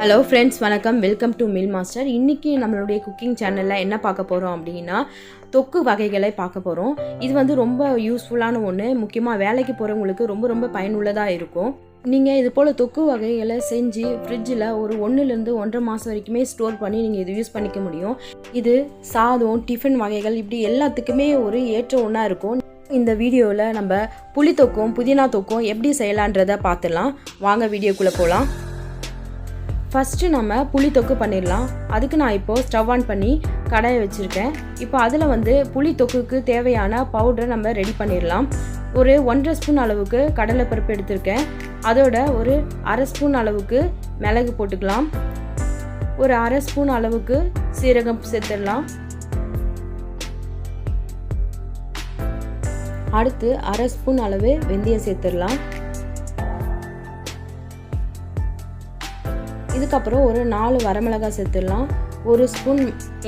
Hello friends, வணக்கம். Welcome to mill master. இன்றைக்கி நம்மளுடைய குக்கிங் சேனலில் என்ன பார்க்க போகிறோம் அப்படின்னா தொக்கு வகைகளை பார்க்க போகிறோம். இது வந்து ரொம்ப யூஸ்ஃபுல்லான ஒன்று. முக்கியமாக வேலைக்கு போகிறவங்களுக்கு ரொம்ப ரொம்ப பயனுள்ளதாக இருக்கும். நீங்கள் இது போல் தொக்கு வகைகளை செஞ்சு ஃப்ரிட்ஜில் ஒரு 1லேருந்து 1.5 மாதம் வரைக்குமே ஸ்டோர் பண்ணி நீங்கள் இது யூஸ் பண்ணிக்க முடியும். இது சாதம், டிஃபன் வகைகள் இப்படி எல்லாத்துக்குமே ஒரு ஏற்ற ஒன்றா இருக்கும். இந்த வீடியோவில் நம்ம புளி தொக்கும் புதினா தொக்கும் எப்படி செய்யலான்றதை பார்த்துடலாம். வாங்க வீடியோக்குள்ளே போகலாம். ஃபஸ்ட்டு நம்ம புளி தொக்கு பண்ணிடலாம். அதுக்கு நான் இப்போது ஸ்டவ் ஆன் பண்ணி கடாயை வச்சுருக்கேன். இப்போ அதில் வந்து புளி தொக்குக்கு தேவையான பவுடரை நம்ம ரெடி பண்ணிடலாம். ஒரு 1.5 ஸ்பூன் அளவுக்கு கடலைப்பருப்பு எடுத்திருக்கேன். அதோட ஒரு 1/2 ஸ்பூன் அளவுக்கு மிளகு போட்டுக்கலாம். ஒரு 1/2 ஸ்பூன் அளவுக்கு சீரகம் சேர்த்துடலாம். அடுத்து 1/2 ஸ்பூன் அளவு வெந்தயம் சேர்த்துடலாம். இதுக்கப்புறம் ஒரு 4 வரமிளகாய் சேர்த்துடலாம். 1 ஸ்பூன்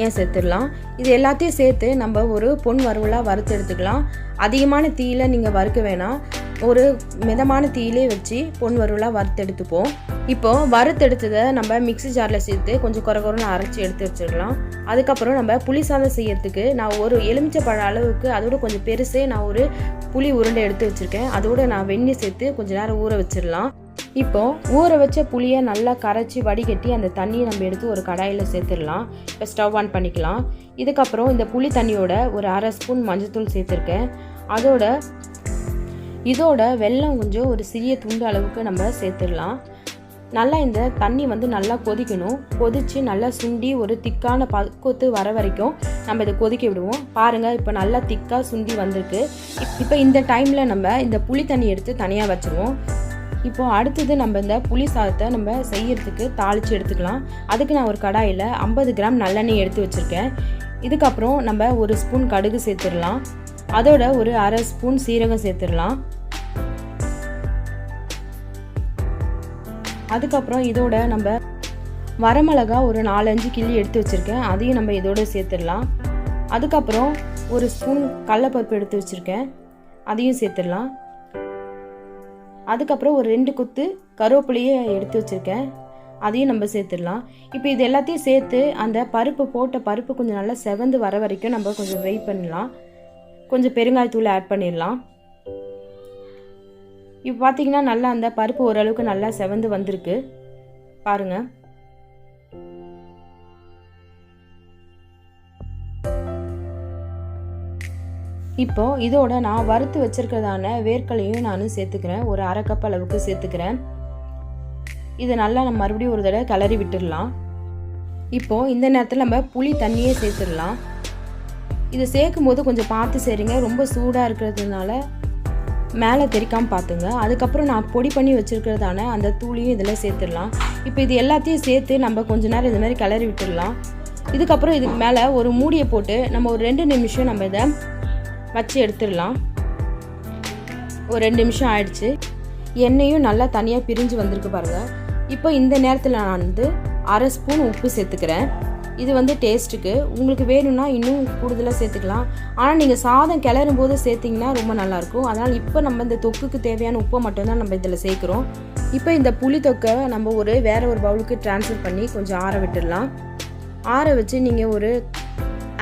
ஏன் சேர்த்துடலாம். இது எல்லாத்தையும் சேர்த்து நம்ம ஒரு பொன் வறுவலாக வறுத்து எடுத்துக்கலாம். அதிகமான தீயில நீங்கள் வறுக்க வேணாம், ஒரு மிதமான தீயிலே வச்சு பொன் வறுவலாக வறுத்து எடுத்துப்போம். இப்போது வறுத்து எடுத்ததை நம்ம மிக்ஸி ஜாரில் சேர்த்து கொஞ்சம் குறைன்னு அரைச்சி எடுத்து வச்சிடலாம். அதுக்கப்புறம் நம்ம புளி சாதம் செய்யறதுக்கு நான் ஒரு எலுமிச்சை பழ அளவுக்கு, அதோட கொஞ்சம் பெருசே நான் ஒரு புளி உருண்டை எடுத்து வச்சுருக்கேன். அதோட நான் வெந்நீர் சேர்த்து கொஞ்சம் நேரம் ஊற வச்சிடலாம். இப்போது ஊற வச்ச புளியை நல்லா கரைச்சி வடிகட்டி அந்த தண்ணியை நம்ம எடுத்து ஒரு கடாயில் சேர்த்துடலாம். இப்போ ஸ்டவ் ஆன் பண்ணிக்கலாம். இதுக்கப்புறம் இந்த புளி தண்ணியோட ஒரு 1/2 ஸ்பூன் மஞ்சள்தூள் சேர்த்துருக்கேன். இதோட வெல்லம் கொஞ்சம் ஒரு சிறிய துண்டு அளவுக்கு நம்ம சேர்த்துடலாம். நல்லா இந்த தண்ணி வந்து நல்லா கொதிக்கணும். கொதித்து நல்லா சுண்டி ஒரு திக்கான பக்குவத்து வர வரைக்கும் நம்ம இதை கொதிக்க விடுவோம். பாருங்கள், இப்போ நல்லா திக்காக சுண்டி வந்திருக்கு. இப்போ இந்த டைமில் நம்ம இந்த புளி தண்ணி எடுத்து தனியாக வச்சுருவோம். இப்போது அடுத்தது நம்ம இந்த புளி சாதத்தை நம்ம செய்யறதுக்கு தாளித்து எடுத்துக்கலாம். அதுக்கு நான் ஒரு கடாயில் 50 கிராம் நல்லெண்ணெய் எடுத்து வச்சுருக்கேன். இதுக்கப்புறம் நம்ம 1 ஸ்பூன் கடுகு சேர்த்துடலாம். அதோட ஒரு 1/2 ஸ்பூன் சீரகம் சேர்த்துடலாம். அதுக்கப்புறம் இதோட நம்ம வரமிளகா ஒரு 4-5 கிள்ளி எடுத்து வச்சுருக்கேன். அதையும் நம்ம இதோட சேர்த்துடலாம். அதுக்கப்புறம் 1 ஸ்பூன் கடலைப்பருப்பு எடுத்து வச்சுருக்கேன். அதையும் சேர்த்துடலாம். அதுக்கப்புறம் ஒரு 2 கொத்து கருவேப்பிலையை எடுத்து வச்சுருக்கேன். அதையும் நம்ம சேர்த்துடலாம். இப்போ இது எல்லாத்தையும் சேர்த்து அந்த போட்ட பருப்பு கொஞ்சம் நல்லா செவந்து வர வரைக்கும் நம்ம கொஞ்சம் வெயிட் பண்ணலாம். கொஞ்சம் பெருங்காயத்தூள் ஆட் பண்ணிடலாம். இப்போ பார்த்தீங்கன்னா நல்லா அந்த பருப்பு ஓரளவுக்கு நல்லா செவந்து வந்திருக்கு பாருங்கள். இப்போது இதோட நான் வறுத்து வச்சுருக்கிறதான வேர்க்கலையும் நான் சேர்த்துக்கிறேன். ஒரு 1/2 கப் அளவுக்கு சேர்த்துக்கிறேன். இதை நல்லா நம்ம மறுபடியும் ஒரு தடவை கிளறி விட்டுடலாம். இப்போது இந்த நேரத்தில் நம்ம புளி தண்ணியே சேர்த்துடலாம். இது சேர்க்கும் போது கொஞ்சம் பார்த்து செய்யுங்க. ரொம்ப சூடாக இருக்கிறதுனால மேலே தெரிக்காமல் பார்த்துங்க. அதுக்கப்புறம் நான் பொடி பண்ணி வச்சுருக்கிறதான அந்த தூளியும் இதில் சேர்த்துடலாம். இப்போ இது எல்லாத்தையும் சேர்த்து நம்ம கொஞ்சம் நேரம் இது மாதிரி கிளறி விட்டுடலாம். இதுக்கப்புறம் இதுக்கு மேலே ஒரு மூடியை போட்டு நம்ம ஒரு 2 நிமிஷம் நம்ம இதை வச்சு எடுத்துடலாம். ஒரு 2 நிமிஷம் ஆயிடுச்சு. எண்ணெயும் நல்லா தனியாக பிரிஞ்சு வந்திருக்கு பாருங்கள். இப்போ இந்த நேரத்தில் நான் வந்து 1/2 ஸ்பூன் உப்பு சேர்த்துக்கிறேன். இது வந்து டேஸ்ட்டுக்கு உங்களுக்கு வேணும்னா இன்னும் கூடுதலாக சேர்த்துக்கலாம். ஆனால் நீங்கள் சாதம் கிளறும் போது சேர்த்திங்கன்னா ரொம்ப நல்லாயிருக்கும். அதனால் இப்போ நம்ம இந்த தொக்குக்கு தேவையான உப்பை மட்டும்தான் நம்ம இதில் சேர்க்குறோம். இப்போ இந்த புளி தொக்கை நம்ம வேறு ஒரு பவுலுக்கு ட்ரான்ஸ்ஃபர் பண்ணி கொஞ்சம் ஆற விட்டுடலாம். ஆற வச்சு நீங்கள் ஒரு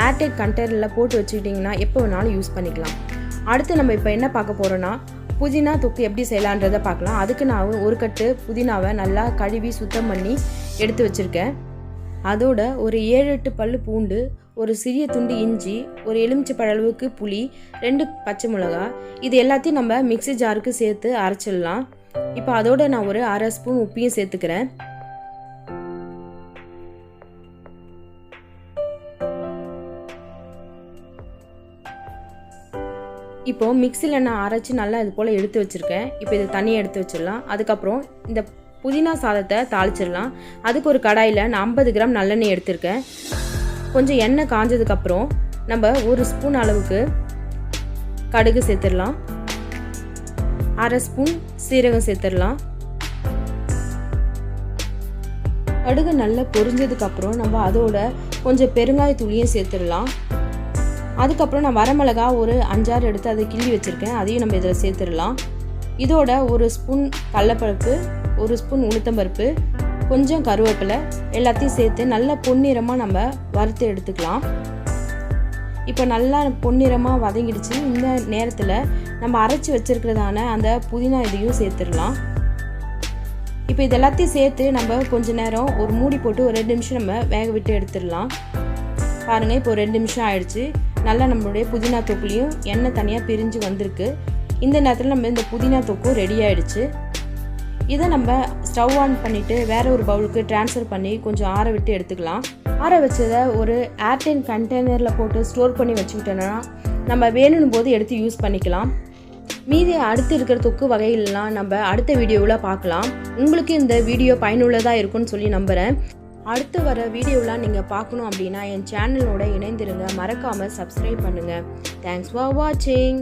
ஏர்டைட் கண்டெய்னரில் போட்டு வச்சுக்கிட்டிங்கன்னா எப்போ வேணாலும் யூஸ் பண்ணிக்கலாம். அடுத்து நம்ம இப்போ என்ன பார்க்க போகிறோன்னா புதினா தொக்கு எப்படி செய்யலான்றதை பார்க்கலாம். அதுக்கு நான் ஒரு கட்டு புதினாவை நல்லா கழுவி சுத்தம் பண்ணி எடுத்து வச்சுருக்கேன். அதோட ஒரு 7-8 பல்லு பூண்டு, ஒரு சிறிய துண்டு இஞ்சி, ஒரு எலுமிச்சை பழ அளவுக்கு புளி, 2 பச்சை மிளகா, இது எல்லாத்தையும் நம்ம மிக்ஸி ஜாருக்கு சேர்த்து அரைச்சிடலாம். இப்போ அதோட நான் ஒரு 1/2 ஸ்பூன் உப்பையும் சேர்த்துக்கிறேன். இப்போது மிக்ஸியில் நான் அரைச்சி நல்லா இது போல் எடுத்து வச்சுருக்கேன். இப்போ இது தனியாக எடுத்து வச்சிடலாம். அதுக்கப்புறம் இந்த புதினா சாதத்தை தாளிச்சிடலாம். அதுக்கு ஒரு கடாயில் நான் 50 கிராம் நல்லெண்ணெய் எடுத்திருக்கேன். கொஞ்சம் எண்ணெய் காஞ்சதுக்கப்புறம் நம்ம 1 ஸ்பூன் அளவுக்கு கடுகு சேர்த்துடலாம். 1/2 ஸ்பூன் சீரகம் சேர்த்துடலாம். கடுகு நல்லா பொரிஞ்சதுக்கப்புறம் நம்ம அதோட கொஞ்சம் பெருங்காயத்தூளியும் சேர்த்துடலாம். அதுக்கப்புறம் நான் வரமிளகா ஒரு 5-6 எடுத்து அதை கிள்ளி வச்சுருக்கேன். அதையும் நம்ம இதில் சேர்த்துடலாம். இதோட 1 ஸ்பூன் கடலைப்பருப்பு, 1 ஸ்பூன் உளுத்தம்பருப்பு, கொஞ்சம் கருவேப்பிலை எல்லாத்தையும் சேர்த்து நல்லா பொன்னிறமாக நம்ம வறுத்து எடுத்துக்கலாம். இப்போ நல்லா பொன்னிறமாக வதங்கிடுச்சு. இந்த நேரத்தில் நம்ம அரைச்சி வச்சுருக்கிறதான அந்த புதினா இதையும் சேர்த்துடலாம். இப்போ இது எல்லாத்தையும் சேர்த்து நம்ம கொஞ்ச நேரம் ஒரு மூடி போட்டு ஒரு 2 நிமிஷம் நம்ம வேக விட்டு எடுத்துடலாம். பாருங்கள், இப்போ 2 நிமிஷம் ஆயிடுச்சு. நல்லா நம்மளுடைய புதினா தொக்குலையும் எண்ணெய் தனியாக பிரிஞ்சு வந்திருக்கு. இந்த நேரத்தில் நம்ம இந்த புதினா தொக்கும் ரெடி ஆகிடுச்சு. இதை நம்ம ஸ்டவ் ஆன் பண்ணிவிட்டு வேறு ஒரு பவுலுக்கு ட்ரான்ஸ்ஃபர் பண்ணி கொஞ்சம் ஆற விட்டு எடுத்துக்கலாம். ஆற வச்சதை ஒரு ஏர்டைன் கண்டெய்னரில் போட்டு ஸ்டோர் பண்ணி வச்சுக்கிட்டோன்னா நம்ம வேணும் போது எடுத்து யூஸ் பண்ணிக்கலாம். மீதி அடுத்து இருக்கிற தொக்கு வகையிலலாம் நம்ம அடுத்த வீடியோவில் பார்க்கலாம். உங்களுக்கு இந்த வீடியோ பயனுள்ளதாக இருக்கும்னு சொல்லி நம்புகிறேன். அடுத்து வர வீடியோலாம் நீங்கள் பார்க்கணும் அப்படின்னா என் சேனலோட இணைந்திருங்க. மறக்காமல் சப்ஸ்கிரைப் பண்ணுங்கள். தேங்க்ஸ் ஃபார் வாட்சிங்.